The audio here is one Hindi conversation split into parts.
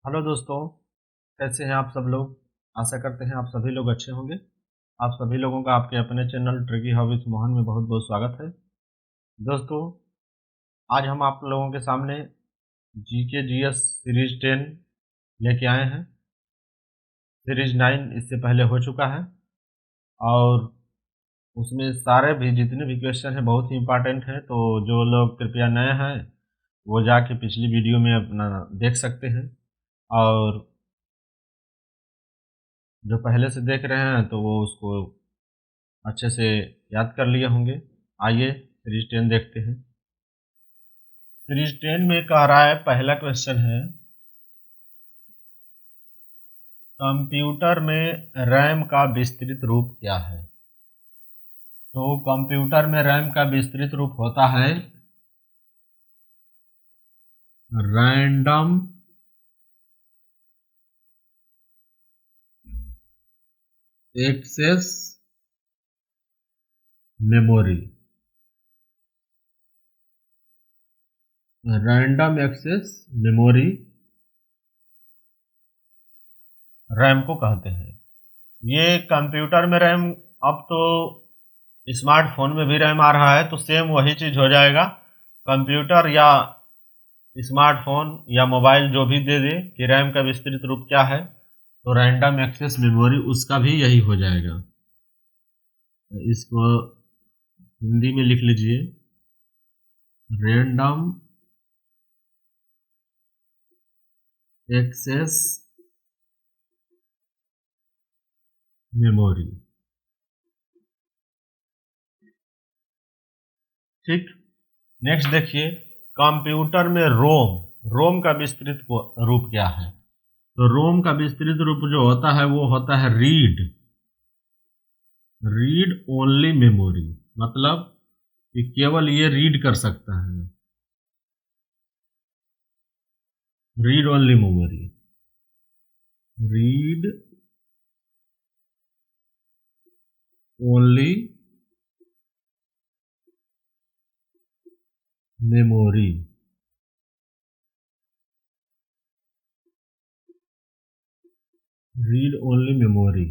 हेलो दोस्तों, कैसे हैं आप सब लोग। आशा करते हैं आप सभी लोग अच्छे होंगे। आप सभी लोगों का आपके अपने चैनल ट्रिकी हॉबीज मोहन में बहुत बहुत स्वागत है। दोस्तों, आज हम आप लोगों के सामने जीके जीएस सीरीज 10 लेके आए हैं। सीरीज 9 इससे पहले हो चुका है और उसमें सारे भी जितने भी क्वेश्चन हैं बहुत ही इंपॉर्टेंट हैं। तो जो लोग कृपया नए हैं वो जाके पिछली वीडियो में अपना देख सकते हैं, और जो पहले से देख रहे हैं तो वो उसको अच्छे से याद कर लिए होंगे। आइए सीरीज 10 देखते हैं। सीरीज 10 में कह रहा है, पहला क्वेश्चन है, कंप्यूटर में रैम का विस्तृत रूप क्या है। तो कंप्यूटर में रैम का विस्तृत रूप होता है random access memory. Random access memory RAM को कहते हैं। ये कंप्यूटर में रैम, अब तो स्मार्टफोन में भी रैम आ रहा है तो सेम वही चीज हो जाएगा। कंप्यूटर या स्मार्टफोन या मोबाइल जो भी दे दे कि रैम का विस्तृत रूप क्या है, तो रैंडम एक्सेस मेमोरी उसका भी यही हो जाएगा। इसको हिंदी में लिख लीजिए, रैंडम एक्सेस मेमोरी। ठीक। नेक्स्ट देखिए, कंप्यूटर में रोम रोम का विस्तृत रूप क्या है। तो रोम का विस्तृत रूप जो होता है वो होता है रीड ओनली मेमोरी। मतलब कि केवल ये रीड कर सकता है, read only memory, read only memory. Read only memory.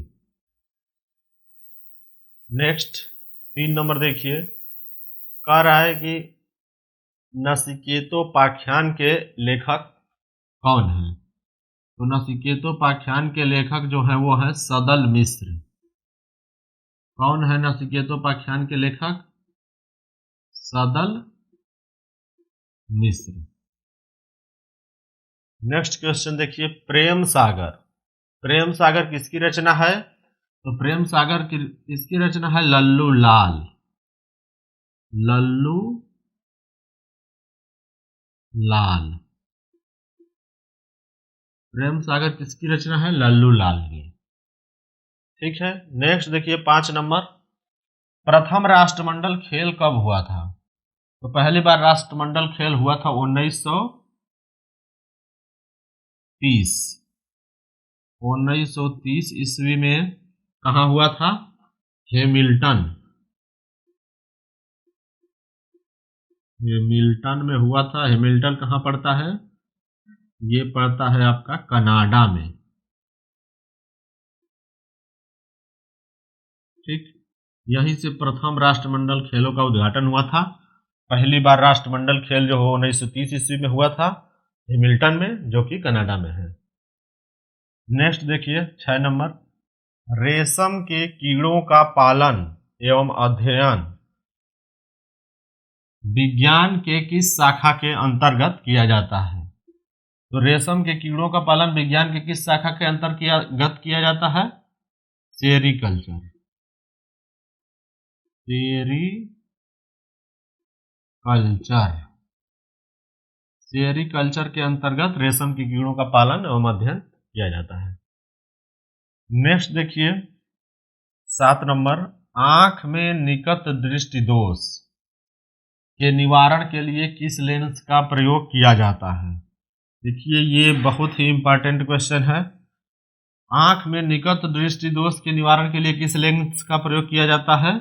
Next 3 number देखिए, कह रहा है कि नचिकेतोपाख्यान के लेखक कौन है। तो नचिकेतोपाख्यान के लेखक जो है वो है सदल मिश्र। कौन है नचिकेतोपाख्यान के लेखक? सदल मिश्र। नेक्स्ट क्वेश्चन देखिए, प्रेम सागर। प्रेम सागर किसकी रचना है? तो प्रेम सागर की इसकी रचना है लल्लू लाल। लल्लू लाल। प्रेम सागर किसकी रचना है? लल्लू लाल की। ठीक है। नेक्स्ट देखिए 5 नंबर, प्रथम राष्ट्रमंडल खेल कब हुआ था। तो पहली बार राष्ट्रमंडल खेल हुआ था 1930। 1930 ईस्वी में कहा हुआ था? हेमिल्टन। हेमिल्टन में हुआ था। हेमिल्टन कहाँ पड़ता है? ये पड़ता है आपका कनाडा में। ठीक। यहीं से प्रथम राष्ट्रमंडल खेलों का उद्घाटन हुआ था। पहली बार राष्ट्रमंडल खेल जो हो 1930 ईस्वी में हुआ था हेमिल्टन में, जो कि कनाडा में है। नेक्स्ट देखिए 6 नंबर, रेशम के कीड़ों का पालन एवं अध्ययन विज्ञान के किस शाखा के अंतर्गत किया जाता है। तो रेशम के कीड़ों का पालन विज्ञान के किस शाखा के अंतर्गत किया जाता है? सेरीकल्चर। सेरीकल्चर। सेरीकल्चर के अंतर्गत रेशम के कीड़ों का पालन एवं अध्ययन किया जाता है। नेक्स्ट देखिए 7 नंबर, आंख में निकट दृष्टि दोष के निवारण के लिए किस लेंस का प्रयोग किया जाता है। देखिए ये बहुत ही इंपॉर्टेंट क्वेश्चन है। आंख में निकट दृष्टि दोष के निवारण के लिए किस लेंस का प्रयोग किया जाता है?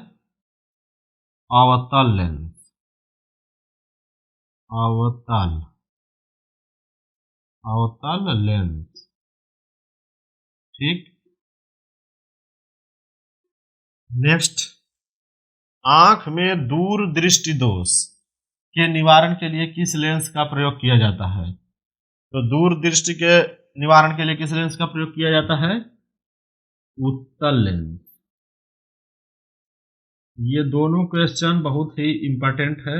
अवतल लेंस। अवतल। अवतल लेंस। ठीक, नेक्स्ट, आंख में दूर दृष्टि दोष के निवारण के लिए किस लेंस का प्रयोग किया जाता है? तो दूर दृष्टि के निवारण के लिए किस लेंस का प्रयोग किया जाता है? उत्तल लेंस। ये दोनों क्वेश्चन बहुत ही इंपॉर्टेंट है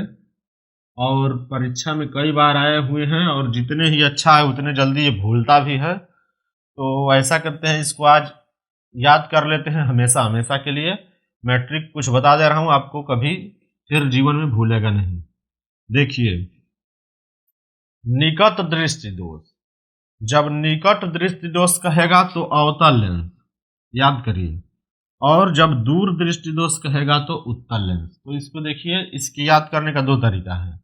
और परीक्षा में कई बार आए हुए हैं, और जितने ही अच्छा है उतने जल्दी ये भूलता भी है। तो ऐसा करते हैं, इसको आज याद कर लेते हैं हमेशा हमेशा के लिए। मैं ट्रिक कुछ बता दे रहा हूँ आपको, कभी फिर जीवन में भूलेगा नहीं। देखिए, निकट दृष्टि दोष, जब निकट दृष्टि दोष कहेगा तो अवतल लेंस याद करिए, और जब दूर दृष्टि दोष कहेगा तो उत्तल लेंस। तो इसको देखिए, इसकी याद करने का दो तरीका है।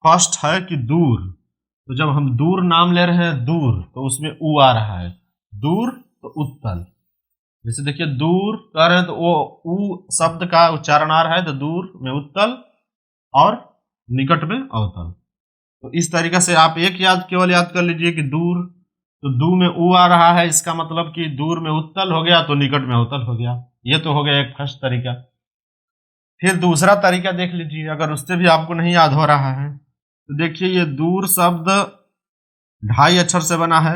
फर्स्ट है कि दूर, तो जब हम दूर नाम ले रहे हैं दूर, तो उसमें ऊ आ रहा है, दूर तो उत्तल। जैसे देखिए, दूर कह रहे हैं तो वो ऊ शब्द का उच्चारण आ रहा है, तो दूर में उत्तल और निकट में अवतल। तो इस तरीके से आप एक केवल याद कर लीजिए कि दूर, तो दू में ऊ आ रहा है, इसका मतलब कि दूर में उत्तल हो गया तो निकट में अवतल हो गया। ये तो हो गया एक फर्स्ट तरीका। फिर दूसरा तरीका देख लीजिए, अगर उससे भी आपको नहीं याद हो रहा है तो देखिए, ये दूर शब्द 2.5 अक्षर से बना है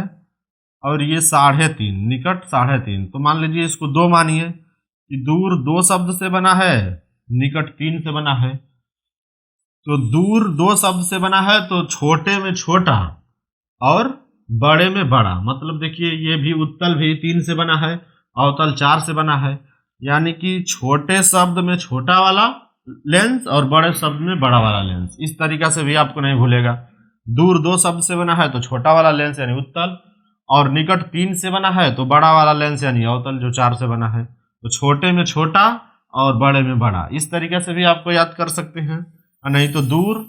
और ये 3.5, निकट 3.5। तो मान लीजिए इसको 2 मानिए कि दूर 2 शब्द से बना है, निकट 3 से बना है। तो दूर 2 शब्द से बना है तो छोटे में छोटा और बड़े में बड़ा, मतलब देखिए ये भी उत्तल भी 3 से बना है, अवतल 4 से बना है। यानी कि छोटे शब्द में छोटा वाला लेंस और बड़े शब्द में बड़ा वाला लेंस। इस तरीका से भी आपको नहीं भूलेगा। दूर 2 शब्द से बना है तो छोटा वाला लेंस यानी उत्तल, और निकट 3 से बना है तो बड़ा वाला लेंस यानी अवतल जो 4 से बना है। तो छोटे में छोटा और बड़े में बड़ा, इस तरीके से भी आपको याद कर सकते हैं। और नहीं तो दूर,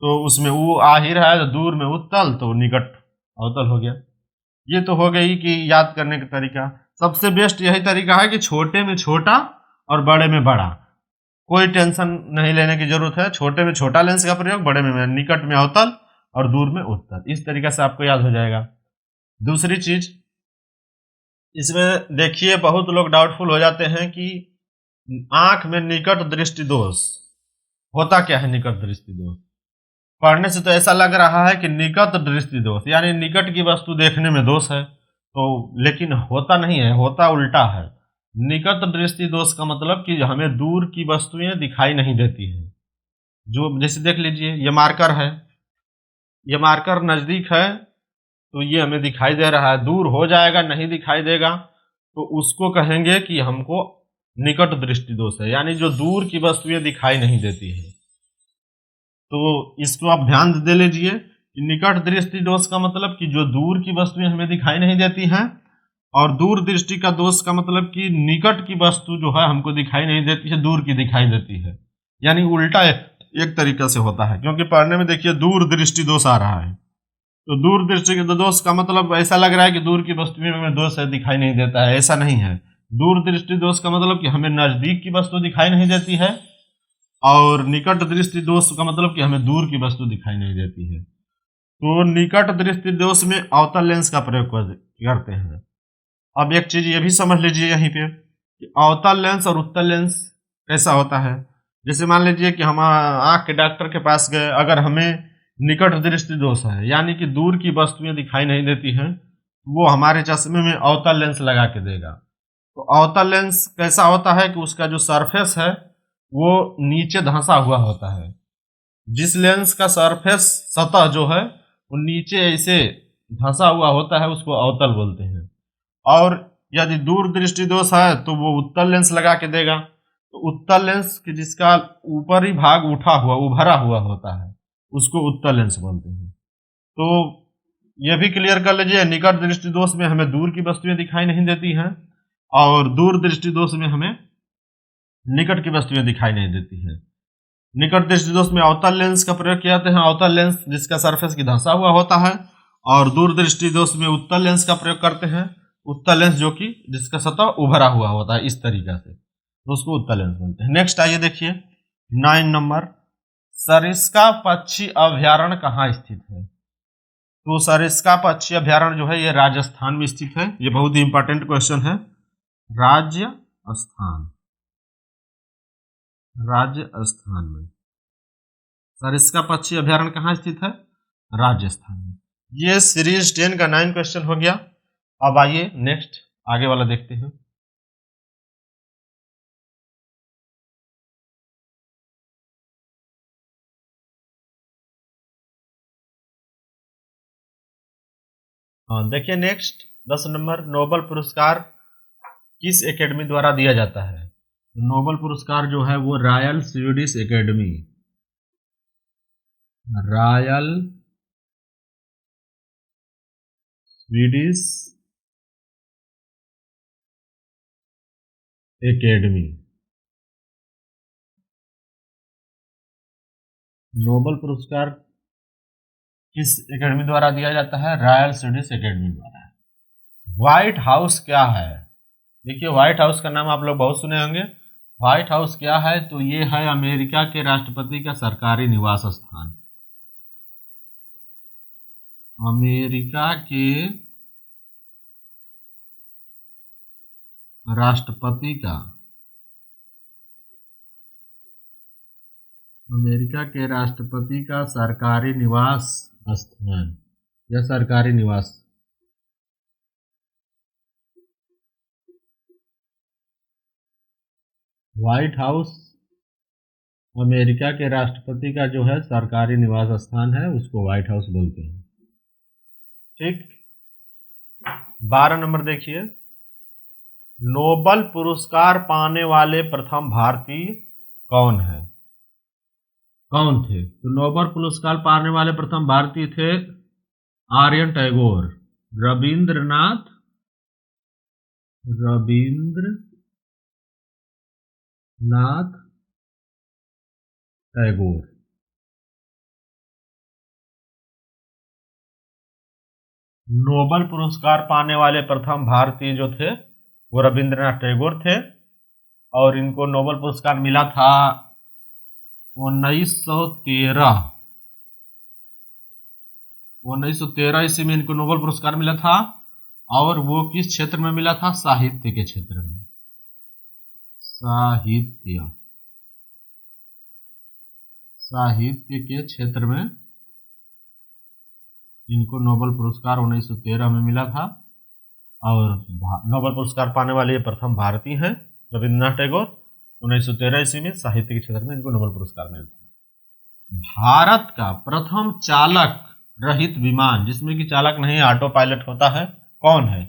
तो उसमें वो आ ही रहा है, तो दूर में उत्तल तो निकट अवतल हो गया। ये तो हो गई कि याद करने का तरीका। सबसे बेस्ट यही तरीका है कि छोटे में छोटा और बड़े में बड़ा, कोई टेंशन नहीं लेने की जरूरत है। छोटे में छोटा लेंस का प्रयोग, बड़े में निकट में अवतल और दूर में उत्तल, इस तरीके से आपको याद हो जाएगा। दूसरी चीज इसमें देखिए, बहुत लोग डाउटफुल हो जाते हैं कि आंख में निकट दृष्टि दोष होता क्या है। निकट दृष्टि दोष पढ़ने से तो ऐसा लग रहा है कि निकट दृष्टि दोष यानी निकट की वस्तु देखने में दोष है, तो लेकिन होता नहीं है, होता उल्टा है। निकट दृष्टि दोष का मतलब कि हमें दूर की वस्तुएं दिखाई नहीं देती हैं। जो जैसे देख लीजिए, ये मार्कर है, ये मार्कर नजदीक है तो ये हमें दिखाई दे रहा है, दूर हो जाएगा नहीं दिखाई देगा तो उसको कहेंगे कि हमको निकट दृष्टि दोष है, यानी जो दूर की वस्तुएं दिखाई नहीं देती है। तो इसको आप ध्यान दे लीजिए कि निकट दृष्टि दोष का मतलब कि जो दूर की वस्तुएं हमें दिखाई नहीं देती हैं, और दूर दृष्टि का दोष का मतलब कि निकट की वस्तु जो है हमको दिखाई नहीं देती है, दूर की दिखाई देती है। यानी उल्टा एक तरीका से होता है, क्योंकि पढ़ने में देखिए दूर दृष्टि दोष आ रहा है, तो दूर दृष्टि के दोष का मतलब ऐसा लग रहा है कि दूर की वस्तुएं में दोष है, दिखाई नहीं देता है। ऐसा नहीं है। दूर दृष्टि दोष का मतलब कि हमें नजदीक की वस्तु दिखाई नहीं देती है, और निकट दृष्टि दोष का मतलब कि हमें दूर की वस्तु दिखाई नहीं देती है। तो निकट दृष्टि दोष में अवतल लेंस का प्रयोग करते हैं। अब एक चीज ये भी समझ लीजिए यहीं पे कि अवतल लेंस और उत्तल लेंस कैसा होता है। जैसे मान लीजिए कि हम आंख के डॉक्टर के पास गए, अगर हमें निकट दृष्टि दोष है यानी कि दूर की वस्तुएं दिखाई नहीं देती हैं, वो हमारे चश्मे में अवतल लेंस लगा के देगा। तो अवतल लेंस कैसा होता है कि उसका जो सरफेस है वो नीचे धंसा हुआ होता है। जिस लेंस का सरफेस सतह जो है वो नीचे ऐसे धंसा हुआ होता है उसको अवतल बोलते हैं। और यदि दूर दृष्टि दोष है तो वो उत्तल लेंस लगा के देगा। तो उत्तल लेंस की जिसका ऊपरी भाग उठा हुआ उभरा हुआ होता है उसको उत्तल लेंस बोलते हैं। तो ये भी क्लियर कर लीजिए, निकट दृष्टि दोष में हमें दूर की वस्तुएं दिखाई नहीं देती हैं, और दूर दृष्टि दोष में हमें निकट की वस्तुएं दिखाई नहीं देती हैं। निकट दृष्टि दोष में अवतल लेंस का प्रयोग किया जाता है, अवतल लेंस जिसका सरफेस की धंसा हुआ होता है, और दूर दृष्टि दोष में उत्तल लेंस का प्रयोग करते हैं, उत्तल लेंस जो कि जिसका सतह उभरा हुआ होता है इस तरीका से, तो उसको उत्तल लेंस बोलते हैं। नेक्स्ट आइए देखिए 9 नंबर, सरिस्का पक्षी अभयारण्य कहाँ स्थित है। तो सरिस्का पक्षी अभ्यारण्य जो है ये राजस्थान में स्थित है। ये बहुत ही इंपॉर्टेंट क्वेश्चन है। राजस्थान, राजस्थान में सरिस्का पक्षी अभ्यारण्य कहाँ स्थित है? राजस्थान में। ये सीरीज 10 का 9 क्वेश्चन हो गया। अब आइए नेक्स्ट आगे वाला देखते हैं। हाँ देखिए नेक्स्ट 10 नंबर, नोबेल पुरस्कार किस एकेडमी द्वारा दिया जाता है? नोबेल पुरस्कार जो है वो royal Swedish academy, royal Swedish academy, Nobel पुरस्कार किस एकेडमी द्वारा दिया जाता है? रॉयल स्वीडिश एकेडमी द्वारा। व्हाइट हाउस क्या है? देखिए व्हाइट हाउस का नाम आप लोग बहुत सुने होंगे। व्हाइट हाउस क्या है? तो ये है अमेरिका के राष्ट्रपति का सरकारी निवास स्थान। अमेरिका के राष्ट्रपति का, अमेरिका के राष्ट्रपति का सरकारी निवास स्थान या सरकारी निवास। व्हाइट हाउस अमेरिका के राष्ट्रपति का जो है सरकारी निवास स्थान है, उसको व्हाइट हाउस बोलते हैं। ठीक। 12 नंबर देखिए, नोबेल पुरस्कार पाने वाले प्रथम भारतीय कौन है? कौन थे? तो नोबेल पुरस्कार पाने वाले प्रथम भारतीय थे आर्यन टैगोर, रविंद्रनाथ टैगोर। नोबेल पुरस्कार पाने वाले प्रथम भारतीय जो थे वो रविंद्रनाथ टैगोर थे, और इनको नोबेल पुरस्कार मिला था 1913 ईस्वी में इनको नोबेल पुरस्कार मिला था। और वो किस क्षेत्र में मिला था? साहित्य के क्षेत्र में। साहित्य के क्षेत्र में इनको नोबेल पुरस्कार 1913 में मिला था। और नोबेल पुरस्कार पाने वाले ये प्रथम भारतीय हैं रविंद्रनाथ टैगोर। 1913 ईस्वी में साहित्य के क्षेत्र में इनको नोबेल पुरस्कार मिला था। भारत का प्रथम चालक रहित विमान, जिसमें कि चालक नहीं ऑटो पायलट होता है, कौन है?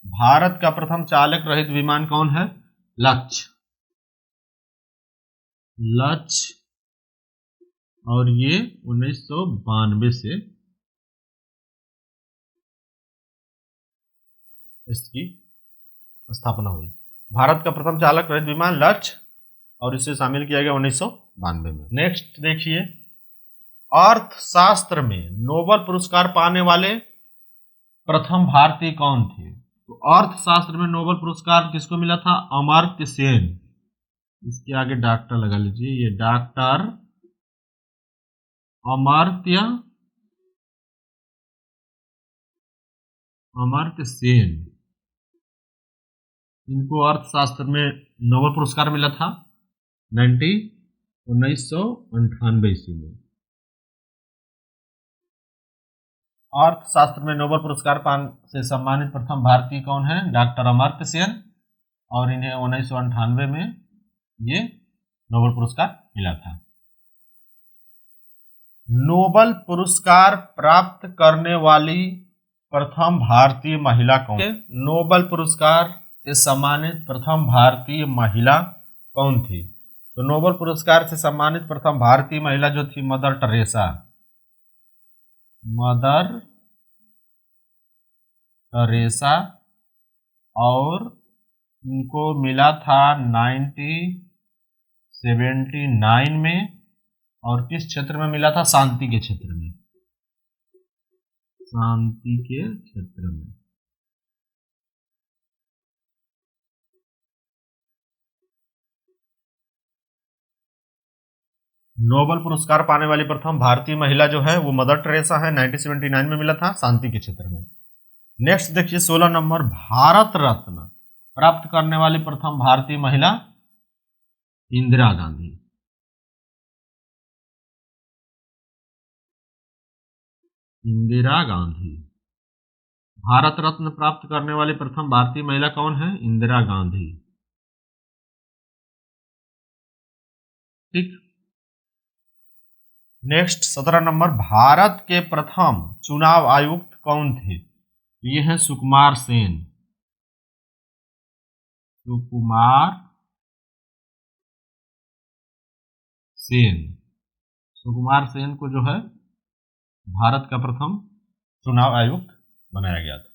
भारत का प्रथम चालक रहित विमान कौन है? लक्ष्य। और ये 1992 से इसकी स्थापना हुई। भारत का प्रथम चालक रहित विमान लक्ष्य, और इसे शामिल किया गया 1992 में। नेक्स्ट देखिए, अर्थशास्त्र में नोबेल पुरस्कार पाने वाले प्रथम भारतीय कौन थे? तो अर्थशास्त्र में नोबेल पुरस्कार किसको मिला था? अमर्त्य सेन। इसके आगे डॉक्टर लगा लीजिए, ये डॉक्टर अमर्त्य सेन, इनको अर्थशास्त्र में नोबेल पुरस्कार मिला था 1998 ईस्वी में। अर्थशास्त्र में नोबेल पुरस्कार से सम्मानित प्रथम भारतीय कौन है? डॉक्टर अमर्त्य सेन, और इन्हें 1998 में ये नोबेल पुरस्कार मिला था। नोबेल पुरस्कार प्राप्त करने वाली प्रथम भारतीय महिला कौन? नोबेल पुरस्कार से सम्मानित प्रथम भारतीय महिला कौन थी? तो नोबेल पुरस्कार से सम्मानित प्रथम भारतीय महिला जो थी मदर टेरेसा। और इनको मिला था 1979 में। और किस क्षेत्र में मिला था? शांति के क्षेत्र में। शांति के क्षेत्र में। नोबेल पुरस्कार पाने वाली प्रथम भारतीय महिला जो है वो मदर टेरेसा है, 1979 में मिला था शांति के क्षेत्र में। नेक्स्ट देखिए 16 नंबर, भारत रत्न प्राप्त करने वाली प्रथम भारतीय महिला इंदिरा गांधी। इंदिरा गांधी भारत रत्न प्राप्त करने वाली प्रथम भारतीय महिला कौन है? इंदिरा गांधी। ठीक। नेक्स्ट 17 नंबर, भारत के प्रथम चुनाव आयुक्त कौन थे? ये है सुकुमार सेन। सुकुमार सेन। सुकुमार सेन को जो है भारत का प्रथम चुनाव आयुक्त बनाया गया था।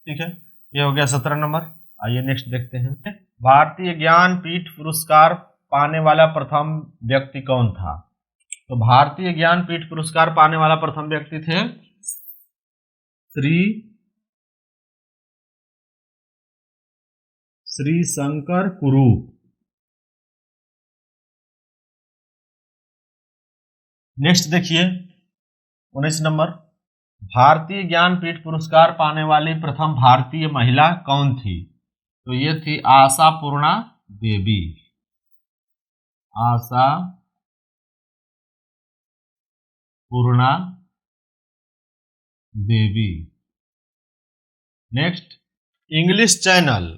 ठीक है, ये हो गया 17 नंबर। आइए नेक्स्ट देखते हैं। भारतीय ज्ञानपीठ पुरस्कार पाने वाला प्रथम व्यक्ति कौन था? तो भारतीय ज्ञानपीठ पुरस्कार पाने वाला प्रथम व्यक्ति थे श्री शंकर कुरूप। नेक्स्ट देखिए 19 नंबर, भारतीय ज्ञानपीठ पुरस्कार पाने वाली प्रथम भारतीय महिला कौन थी? तो ये थी आशा पूर्णा देवी। आशा पूर्णा देवी। नेक्स्ट, इंग्लिश चैनल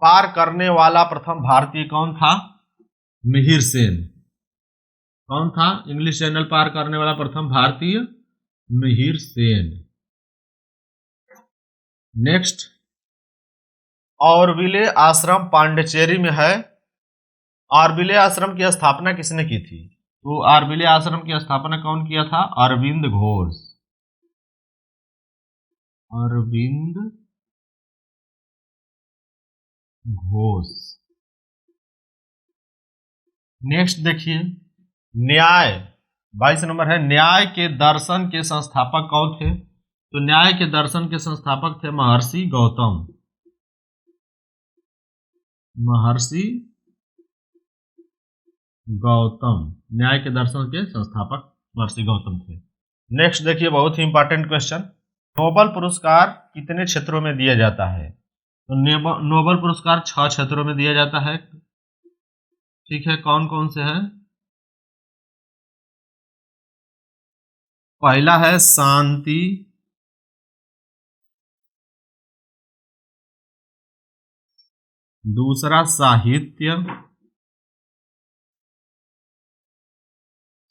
पार करने वाला प्रथम भारतीय कौन था? मिहिर सेन। कौन था इंग्लिश चैनल पार करने वाला प्रथम भारतीय? मिहिर सेन। नेक्स्ट, औरविले आश्रम पांडिचेरी में है। औरविले आश्रम की स्थापना किसने की थी? तो औरविले आश्रम की स्थापना कौन किया था? अरविंद घोष। अरविंद घोष। नेक्स्ट देखिए, न्याय 22 नंबर है, न्याय के दर्शन के संस्थापक कौन थे? तो न्याय के दर्शन के संस्थापक थे महर्षि गौतम। महर्षि गौतम न्याय के दर्शन के संस्थापक महर्षि गौतम थे। नेक्स्ट देखिए, बहुत ही इंपॉर्टेंट क्वेश्चन, नोबेल पुरस्कार कितने क्षेत्रों में दिया जाता है? तो नोबेल पुरस्कार 6 क्षेत्रों में दिया जाता है। ठीक है, कौन कौन से हैं? पहला है शांति, दूसरा साहित्य,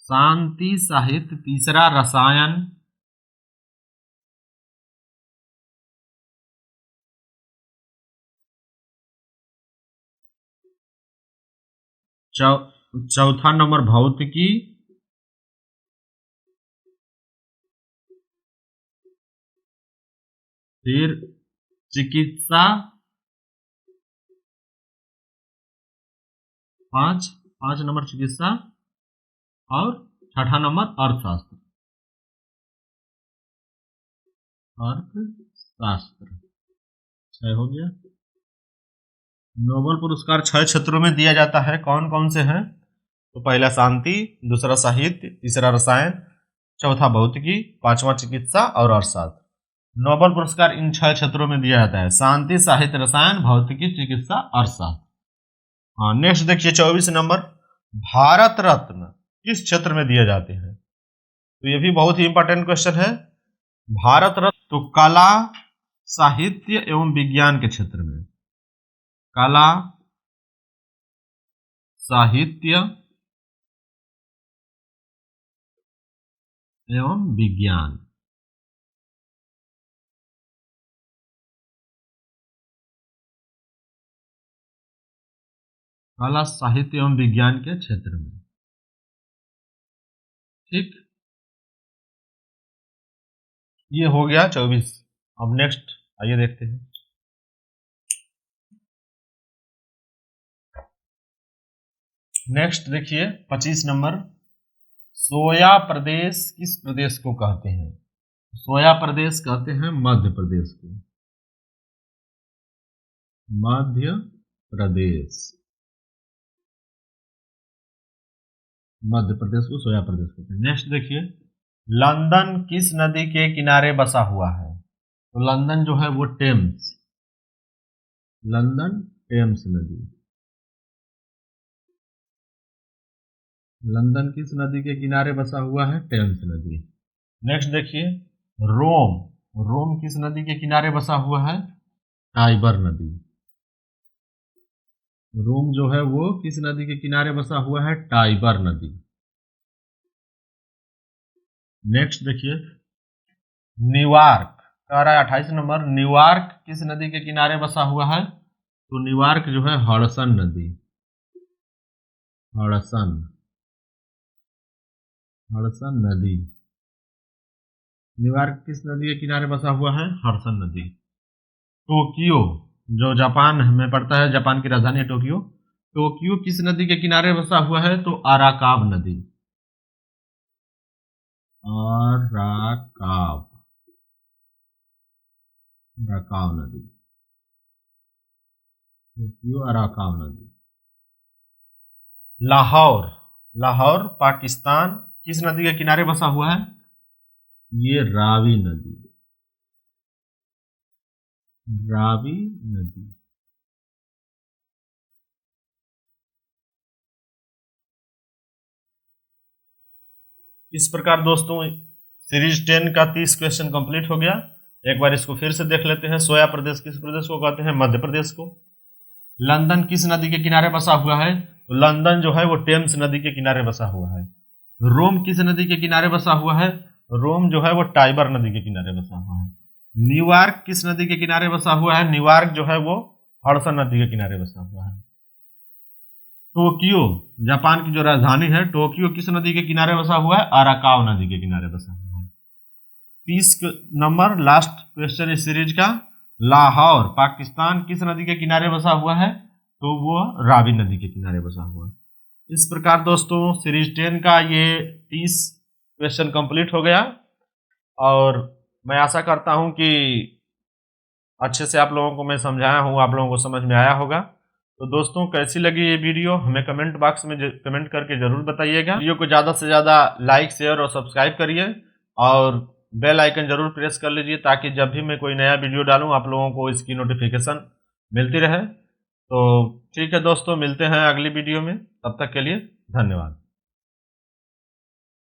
शांति साहित्य, तीसरा रसायन, चौथा नंबर भौतिकी, फिर चिकित्सा, पांच नंबर चिकित्सा, और छठा नंबर अर्थशास्त्र। अर्थशास्त्र 6 हो गया। नोबेल पुरस्कार 6 क्षेत्रों में दिया जाता है, कौन कौन से हैं? तो पहला शांति, दूसरा साहित्य, तीसरा रसायन, चौथा भौतिकी, पांचवा चिकित्सा और अर्थशास्त्र। नोबेल पुरस्कार इन 6 क्षेत्रों में दिया जाता है, शांति, साहित्य, रसायन, भौतिकी, चिकित्सा, अर्थशास्त्र। हाँ, नेक्स्ट देखिए 24 नंबर, भारत रत्न किस क्षेत्र में दिए जाते हैं? तो ये भी बहुत ही इंपॉर्टेंट क्वेश्चन है। भारत रत्न तो कला, साहित्य एवं विज्ञान के क्षेत्र में। कला, साहित्य एवं विज्ञान। कला, साहित्य एवं विज्ञान के क्षेत्र में। ठीक, ये हो गया 24। अब नेक्स्ट आइए देखते हैं। नेक्स्ट देखिए 25 नंबर, सोया प्रदेश किस प्रदेश को कहते हैं? सोया प्रदेश कहते हैं मध्य प्रदेश को। मध्य प्रदेश। मध्य प्रदेश को सोया प्रदेश कहते हैं। नेक्स्ट देखिए, लंदन किस नदी के किनारे बसा हुआ है? तो लंदन जो है वो टेम्स, लंदन टेम्स नदी। लंदन किस नदी के किनारे बसा हुआ है? टेम्स नदी। नेक्स्ट देखिए, रोम, रोम किस नदी के किनारे बसा हुआ है? टाइबर नदी। रोम जो है वो किस नदी के किनारे बसा हुआ है? टाइबर नदी। नेक्स्ट देखिए, न्यूयॉर्क कह रहा है 28 नंबर, न्यूयॉर्क किस नदी के किनारे बसा हुआ है? तो न्यूयॉर्क जो है हडसन नदी, हडसन, हडसन नदी। न्यूयॉर्क किस नदी के किनारे बसा हुआ है? हडसन नदी। टोक्यो जो जापान में पड़ता है, जापान की राजधानी है टोक्यो, टोक्यो किस नदी के किनारे बसा हुआ है? तो अराकाव नदी, अराकाव, अराकाव नदी, टोक्यो अराकाव नदी। लाहौर, लाहौर पाकिस्तान किस नदी के किनारे बसा हुआ है? ये रावी नदी, रावी नदी। इस प्रकार दोस्तों सीरीज 10 का 30 क्वेश्चन कंप्लीट हो गया। एक बार इसको फिर से देख लेते हैं। सोया प्रदेश किस प्रदेश को कहते हैं? मध्य प्रदेश को। लंदन किस नदी के किनारे बसा हुआ है? तो लंदन जो है वो टेम्स नदी के किनारे बसा हुआ है। रोम किस नदी के किनारे बसा हुआ है? रोम जो है वो टाइबर नदी के किनारे बसा हुआ है। न्यूयॉर्क किस नदी के किनारे बसा हुआ है? न्यूयॉर्क जो है वो हडसन नदी के किनारे बसा हुआ है। टोक्यो जापान की जो राजधानी है, टोक्यो किस नदी के किनारे बसा हुआ है? अराकाव नदी के किनारे बसा हुआ है। 30 नंबर लास्ट क्वेश्चन इस सीरीज का, लाहौर पाकिस्तान किस नदी के किनारे बसा हुआ है? तो वो रावी नदी के किनारे बसा हुआ है। इस प्रकार दोस्तों सीरीज 10 का ये 30 क्वेश्चन कंप्लीट हो गया और मैं आशा करता हूं कि अच्छे से आप लोगों को मैं समझाया हूं, आप लोगों को समझ में आया होगा। तो दोस्तों कैसी लगी ये वीडियो हमें कमेंट बॉक्स में कमेंट करके जरूर बताइएगा। वीडियो को ज़्यादा से ज़्यादा लाइक शेयर और सब्सक्राइब करिए और बेल आइकन जरूर प्रेस कर लीजिए ताकि जब भी मैं कोई नया वीडियो डालूं आप लोगों को इसकी नोटिफिकेशन मिलती रहे। तो ठीक है दोस्तों, मिलते हैं अगली वीडियो में, तब तक के लिए धन्यवाद।